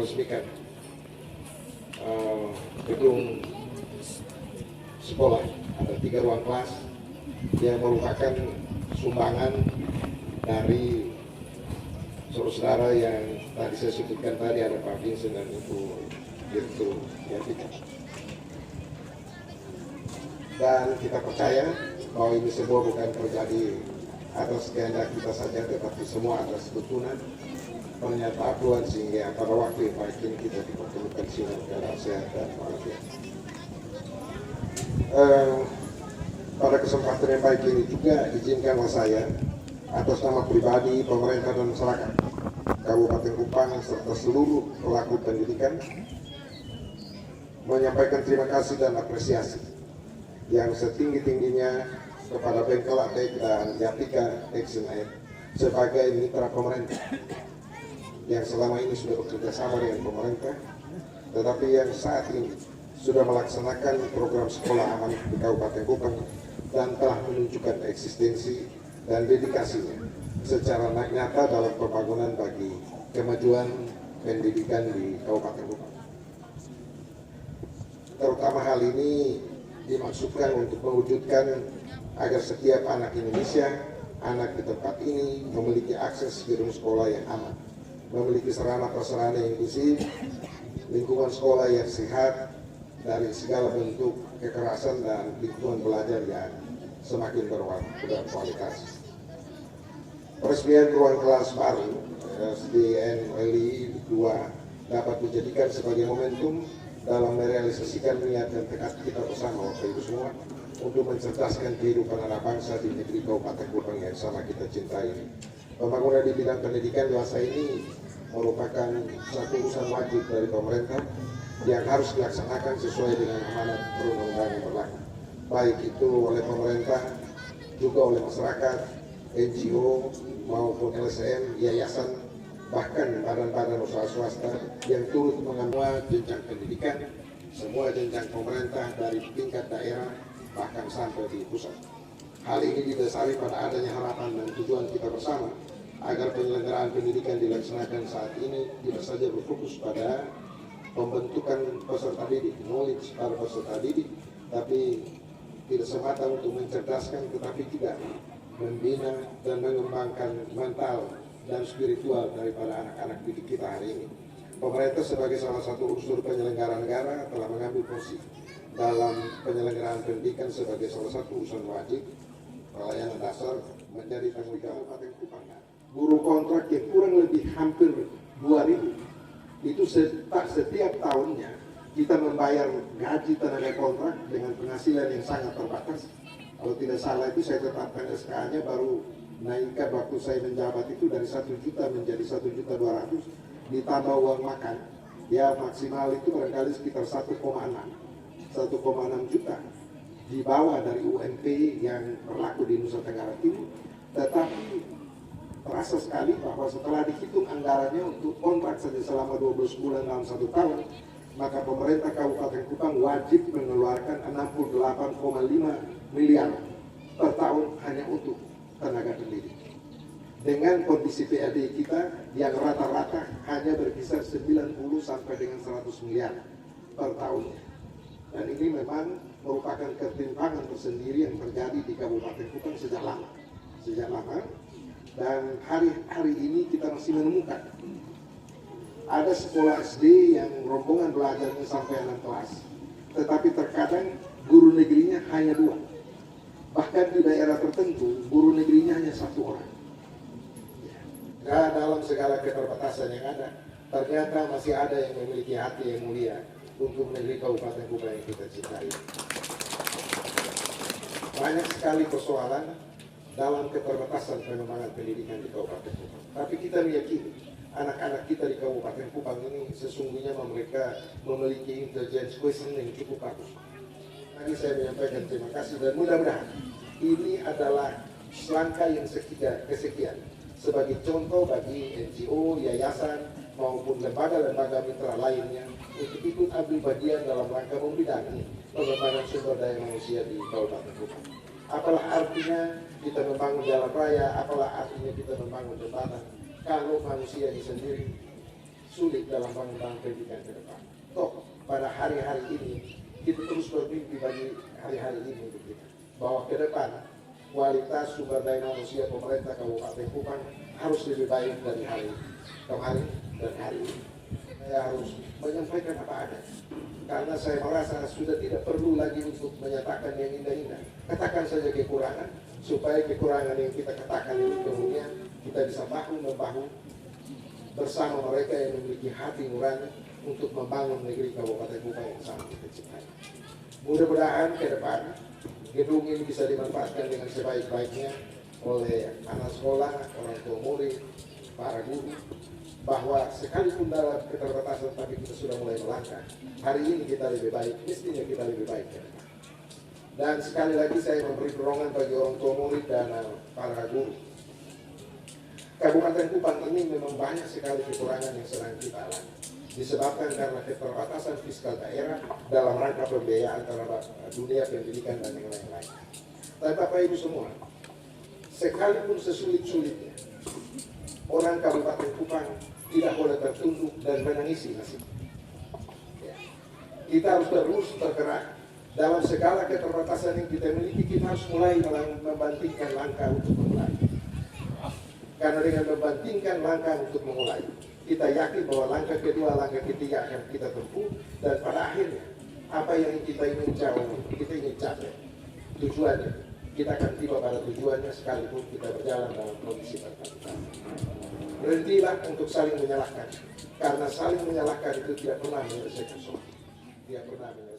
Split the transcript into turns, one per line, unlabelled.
meresmikan gedung sekolah. Ada 3 ruang kelas yang merupakan sumbangan dari saudara yang tadi saya sebutkan tadi, ada Pak Vincent dan Ibu Dirtu Yatika. Dan kita percaya bahwa ini semua bukan terjadi atas kehendak kita saja, tetapi semua atas tuntunan pernyataan Tuhan, sehingga pada waktu yang baik ini kita dipertemukan sinar dalam sehat dan walafiat. Pada kesempatan yang baik ini juga izinkanlah saya atas nama pribadi, pemerintah dan masyarakat Kabupaten Kupang serta seluruh pelaku pendidikan menyampaikan terima kasih dan apresiasi yang setinggi-tingginya kepada Bengkel Atek dan Yatika Action Aid sebagai mitra pemerintah yang selama ini sudah bekerja sama dengan pemerintah, tetapi yang saat ini sudah melaksanakan program sekolah aman di Kabupaten Kupang dan telah menunjukkan eksistensi dan dedikasinya secara nyata dalam pembangunan bagi kemajuan pendidikan di Kabupaten Kupang. Terutama hal ini dimaksudkan untuk mewujudkan agar setiap anak Indonesia, anak di tempat ini memiliki akses gedung sekolah yang aman, memiliki sarana-prasarana yang inklusif, lingkungan sekolah yang sehat dari segala bentuk kekerasan, dan lingkungan belajar yang semakin berkualitas. Peresmian ruang kelas baru SDN LI 2 dapat dijadikan sebagai momentum dalam merealisasikan niat dan tekad kita bersama Bapak Ibu semua untuk mencerdaskan kehidupan anak bangsa di negeri Kabupaten Kupang yang sama kita cintai. Pembangunan di bidang pendidikan dewasa ini merupakan satu urusan wajib dari pemerintah yang harus dilaksanakan sesuai dengan amanat perundang-undangan yang berlaku, baik itu oleh pemerintah, juga oleh masyarakat, NGO maupun LSM, yayasan, bahkan badan-badan usaha swasta yang turut mengambil jenjang pendidikan, semua jenjang pemerintah dari tingkat daerah bahkan sampai di pusat. Hal ini didasari pada adanya harapan dan tujuan kita bersama agar penyelenggaraan pendidikan dilaksanakan saat ini tidak saja berfokus pada pembentukan peserta didik, knowledge para peserta didik, tapi tidak semata untuk mencerdaskan, tetapi juga membina dan mengembangkan mental dan spiritual daripada anak-anak didik kita hari ini. Pemerintah sebagai salah satu unsur penyelenggara negara telah mengambil posisi dalam penyelenggaraan pendidikan sebagai salah satu urusan wajib pelayanan dasar menjadi tanggung jawab Kabupaten Kupang. Guru kontrak yang kurang lebih hampir 2.000 itu setiap tahunnya kita membayar gaji tenaga kontrak dengan penghasilan yang sangat terbatas. Kalau tidak salah itu saya tetapkan SK-nya baru naikkan waktu saya menjabat itu dari 1 juta menjadi 1.200.000 ditambah uang makan, ya maksimal itu barangkali sekitar 1,6 juta di bawah dari UMP yang berlaku di Nusa Tenggara Timur. Tetapi terasa sekali bahwa setelah dihitung anggarannya untuk kontrak saja selama 12 bulan dalam 1 tahun, maka pemerintah Kabupaten Kupang wajib mengeluarkan 68,5 miliar per tahun hanya untuk tenaga pendidik. Dengan kondisi PAD kita yang rata-rata hanya berkisar 90 sampai dengan 100 miliar per tahunnya. Dan ini memang merupakan ketimpangan tersendiri yang terjadi di Kabupaten Kupang sejak lama. Dan hari ini kita masih menemukan ada sekolah SD yang rombongan belajarnya sampai 6 kelas, tetapi terkadang guru negerinya hanya 2. Bahkan di daerah tertentu guru negerinya hanya 1 orang. Nah, dalam segala keterbatasan yang ada, ternyata masih ada yang memiliki hati yang mulia untuk negeri Kabupaten Kupang yang kita cintai. Banyak sekali persoalan dalam keterbatasan pengembangan pendidikan di Kabupaten Kupang. Tapi kita meyakini anak-anak kita di Kabupaten Kupang ini sesungguhnya mereka memiliki intelligence quotient yang cukup bagus. Tadi saya menyampaikan terima kasih dan mudah-mudahan ini adalah langkah yang kesekian sebagai contoh bagi NGO, yayasan maupun lembaga-lembaga mitra lainnya untuk ikut ambil bagian dalam rangka membidangi pengembangan sumber daya manusia di Kabupaten Kupang. Apalah artinya kita membangun jalan raya, apalah artinya kita membangun jembatan kalau manusianya sendiri sulit dalam pengembangan pendidikan ke depan. Toh pada hari-hari ini kita terus bermimpi bagi hari-hari ini begitu, bahwa ke depan kualitas sumber daya manusia pemerintah Kabupaten Kupang harus lebih baik dari hari kemarin dan hari ini. Saya harus menyampaikan apa ada, karena saya merasa sudah tidak perlu lagi untuk menyatakan yang indah-indah. Katakan saja kekurangan, supaya kekurangan yang kita katakan ini kemudian kita bisa bahu-membahu bersama mereka yang memiliki hati nurani untuk membangun negeri Kabupaten Kupang yang sangat kita cintai. Mudah-mudahan ke depan gedung ini bisa dimanfaatkan dengan sebaik-baiknya oleh anak sekolah, orang tua murid, para guru, bahwa sekalipun dalam keterbatasan tapi kita sudah mulai melangkah. Hari ini kita lebih baik, mestinya kita lebih baik ke depan. Dan sekali lagi saya memberi dorongan bagi orang tua murid dan para guru. Kabupaten Kupang ini memang banyak sekali kekurangan yang sedang kita alami, disebabkan karena keterbatasan fiskal daerah dalam rangka pembiayaan terhadap dunia pendidikan dan yang lain-lain. Tapi Bapak Ibu semua, sekalipun sesulit-sulitnya, orang Kabupaten Kupang tidak boleh tertunduk dan menangisi nasib. Ya. Kita harus terus bergerak dalam segala keterbatasan yang kita miliki. Kita harus mulai membandingkan langkah untuk memulai. Karena dengan membandingkan langkah untuk memulai, kita yakin bahwa langkah kedua, langkah ketiga akan kita tempuh, dan pada akhirnya apa yang kita ingin capai, tujuannya, kita akan tiba pada tujuannya sekalipun kita berjalan dalam kondisi tertentu. Berhentilah untuk saling menyalahkan, karena saling menyalahkan itu tidak pernah menyelesaikan soal. Tidak pernah menyelesaikan.